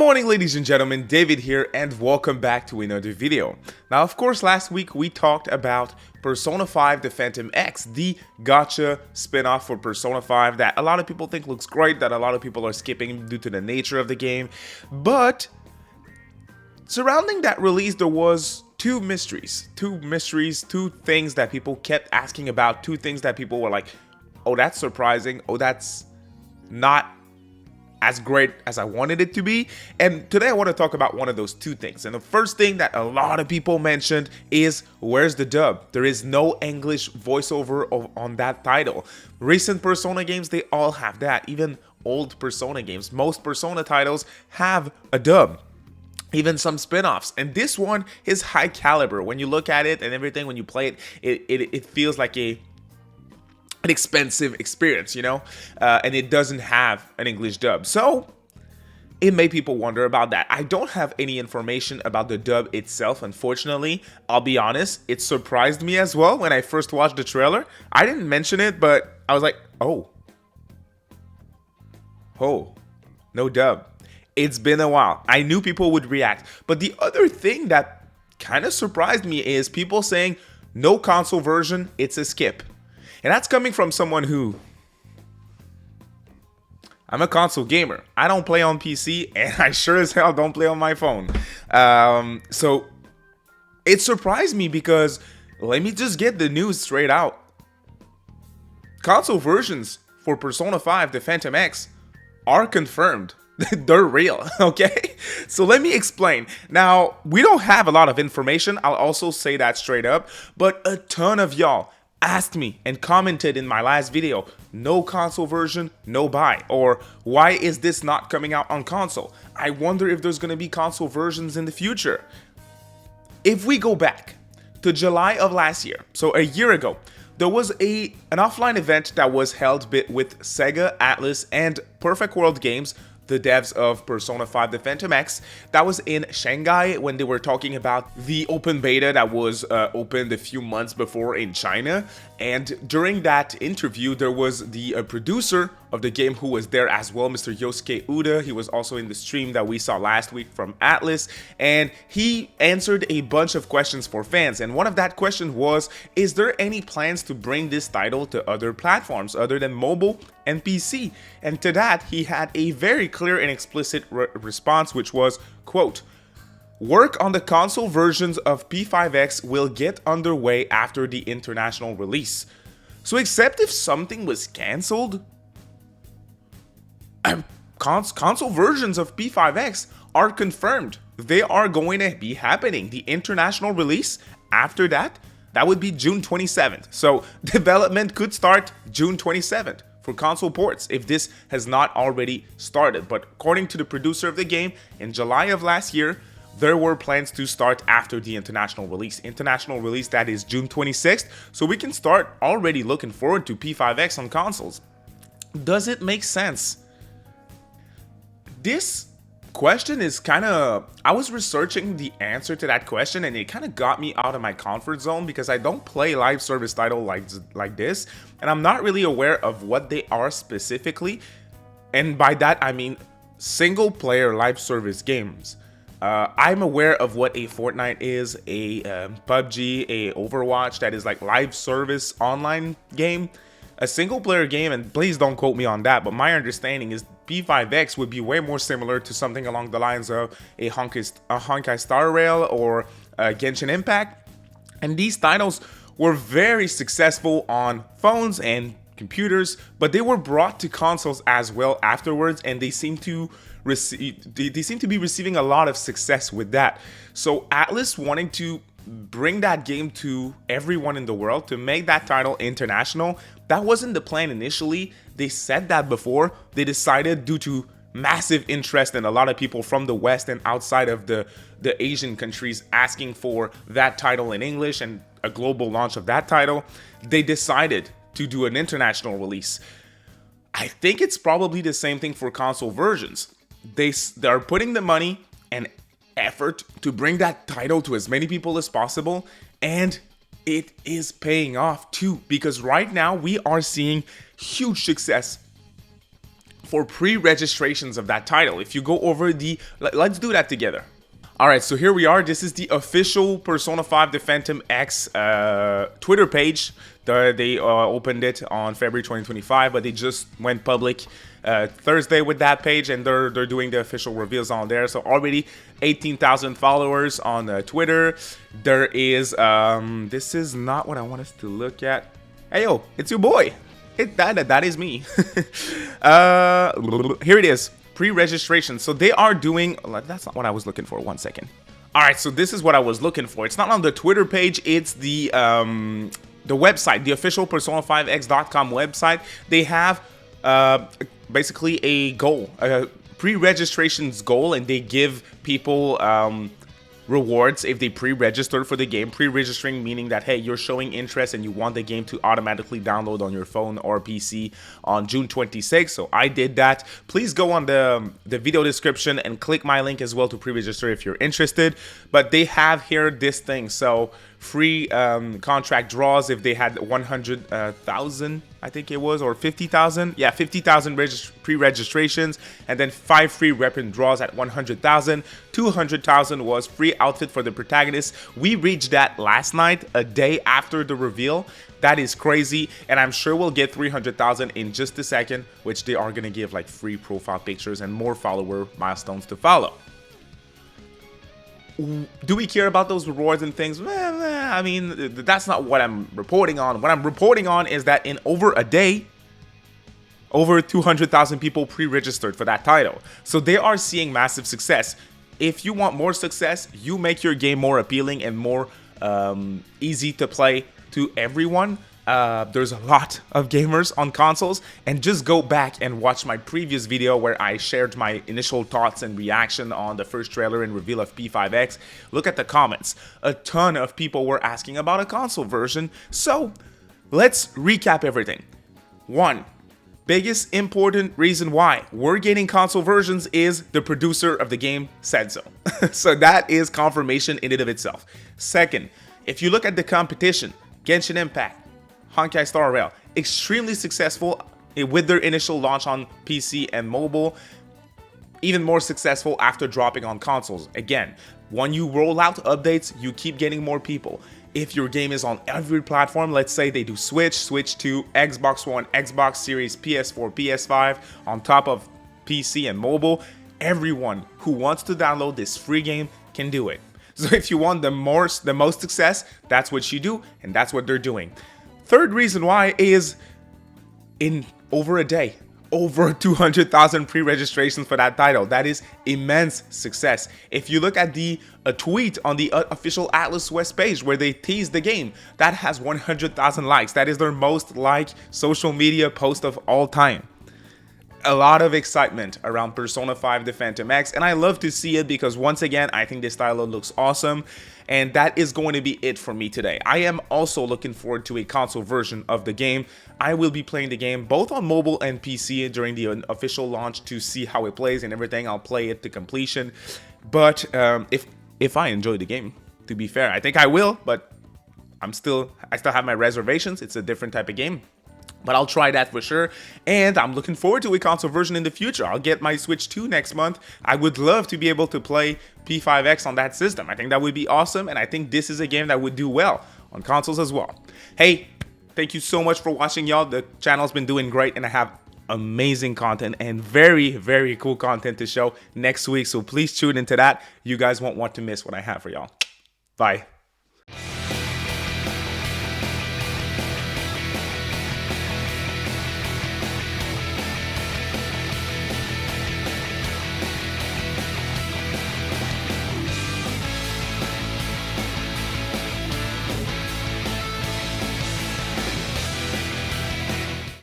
morning, ladies and gentlemen, David here, and welcome back to another video. Now, of course, last week we talked about Persona 5 The Phantom X, the gacha spin-off for Persona 5 that a lot of people think looks great, that a lot of people are skipping due to the nature of the game. But surrounding that release, there was two mysteries, two things that people kept asking about, two things that people were like, oh, that's surprising, oh, that's not as great as I wanted it to be. And today I want to talk about one of those two things. And the first thing that a lot of people mentioned is, where's the dub? There is no English voiceover on that title. Recent Persona games, they all have that. Even old Persona games, most Persona titles have a dub. Even some spin-offs, and this one is high caliber. When you look at it and everything, when you play it, it feels like an expensive experience, you know, and it doesn't have an English dub, so it made people wonder about that. I don't have any information about the dub itself, unfortunately. I'll be honest, it surprised me as well when I first watched the trailer. I didn't mention it, but I was like, oh, no dub. It's been a while. I knew people would react, but the other thing that kind of surprised me is people saying no console version, it's a skip. And that's coming from someone who, I'm a console gamer. I don't play on PC, and I sure as hell don't play on my phone. So it surprised me because, let me just get the news straight out. Console versions for Persona 5 The Phantom X are confirmed. They're real, okay? So let me explain. Now, we don't have a lot of information. I'll also say that straight up, but a ton of y'all asked me and commented in my last video, no console version, no buy, or why is this not coming out on console? I wonder if there's gonna be console versions in the future. If we go back to July of last year, so a year ago, there was an offline event that was held with Sega, ATLUS, and Perfect World Games, the devs of Persona 5 The Phantom X. That was in Shanghai when they were talking about the open beta that was opened a few months before in China. And during that interview, there was the producer of the game who was there as well, Mr. Yosuke Uda. He was also in the stream that we saw last week from ATLUS, and he answered a bunch of questions for fans. And one of that questions was, is there any plans to bring this title to other platforms other than mobile and PC? And to that, he had a very clear and explicit response, which was, quote, work on the console versions of P5X will get underway after the international release. So except if something was cancelled, console versions of P5X are confirmed. They are going to be happening. The international release after that, that would be June 27th. So development could start June 27th for console ports if this has not already started. But according to the producer of the game, in July of last year, there were plans to start after the international release. International release, that is June 26th. So we can start already looking forward to P5X on consoles. Does it make sense? This question is kind of, I was researching the answer to that question, and it kind of got me out of my comfort zone because I don't play live service title like this, and I'm not really aware of what they are specifically. And by that I mean single player live service games. I'm aware of what a Fortnite is, a PUBG, a Overwatch, that is like live service online game. A single player game, and please don't quote me on that, but my understanding is P5X would be way more similar to something along the lines of a Honkai Star Rail or Genshin Impact. And these titles were very successful on phones and computers, but they were brought to consoles as well afterwards, and they seem to be receiving a lot of success with that. So ATLUS wanting to bring that game to everyone in the world, to make that title international, that wasn't the plan initially. They said that before. They decided, due to massive interest and a lot of people from the West and outside of the Asian countries asking for that title in English and a global launch of that title, they decided to do an international release. I think it's probably the same thing for console versions. They're putting the money and effort to bring that title to as many people as possible, and it is paying off too, because right now we are seeing huge success for pre-registrations of that title. If you go over let's do that together. All right, so here we are. This is the official Persona 5 The Phantom X Twitter page. They opened it on February 2025, but they just went public Thursday with that page, and they're doing the official reveals on there. So already 18,000 followers on Twitter. There is, this is not what I want us to look at. Hey, yo, it's your boy. That is me. Here it is. Pre-registration. So they are doing, that's not what I was looking for. 1 second. All right, so this is what I was looking for. It's not on the Twitter page. It's the website, the official Persona5x.com website. They have basically a goal, a pre-registrations goal, and they give people rewards if they pre-register for the game. Pre-registering meaning that, hey, you're showing interest and you want the game to automatically download on your phone or PC on June 26th. So I did that. Please go on the video description and click my link as well to pre-register if you're interested. But they have here this thing. So free contract draws if they had 100,000, I think it was, or 50,000. Yeah, 50,000 pre-registrations, and then 5 free weapon draws at 100,000. 200,000 was free outfit for the protagonist. We reached that last night, a day after the reveal. That is crazy, and I'm sure we'll get 300,000 in just a second, which they are gonna give like free profile pictures and more follower milestones to follow. Do we care about those rewards and things? I mean, that's not what I'm reporting on. What I'm reporting on is that in over a day, over 200,000 people pre-registered for that title. So they are seeing massive success. If you want more success, you make your game more appealing and more easy to play to everyone. There's a lot of gamers on consoles, and just go back and watch my previous video where I shared my initial thoughts and reaction on the first trailer and reveal of P5X. Look at the comments. A ton of people were asking about a console version. So let's recap everything. One, biggest important reason why we're getting console versions is the producer of the game said so. So that is confirmation in and of itself. Second, if you look at the competition, Genshin Impact, Honkai Star Rail, extremely successful with their initial launch on PC and mobile, even more successful after dropping on consoles. Again, when you roll out updates, you keep getting more people. If your game is on every platform, let's say they do Switch to Xbox One, Xbox Series, PS4, PS5, on top of PC and mobile, everyone who wants to download this free game can do it. So if you want the most success, that's what you do, and that's what they're doing. Third reason why is in over a day, over 200,000 pre-registrations for that title. That is immense success. If you look at a tweet on the official ATLUS West page where they tease the game, that has 100,000 likes. That is their most liked social media post of all time. A lot of excitement around Persona 5 The Phantom X, and I love to see it because once again, I think this title looks awesome, and that is going to be it for me today. I am also looking forward to a console version of the game. I will be playing the game both on mobile and PC during the official launch to see how it plays and everything. I'll play it to completion, but if I enjoy the game, to be fair, I think I will, but I still have my reservations. It's a different type of game. But I'll try that for sure, and I'm looking forward to a console version in the future. I'll get my Switch 2 next month. I would love to be able to play P5X on that system. I think that would be awesome, and I think this is a game that would do well on consoles as well. Hey, thank you so much for watching, y'all. The channel's been doing great, and I have amazing content and very, very cool content to show next week, so please tune into that. You guys won't want to miss what I have for y'all. Bye.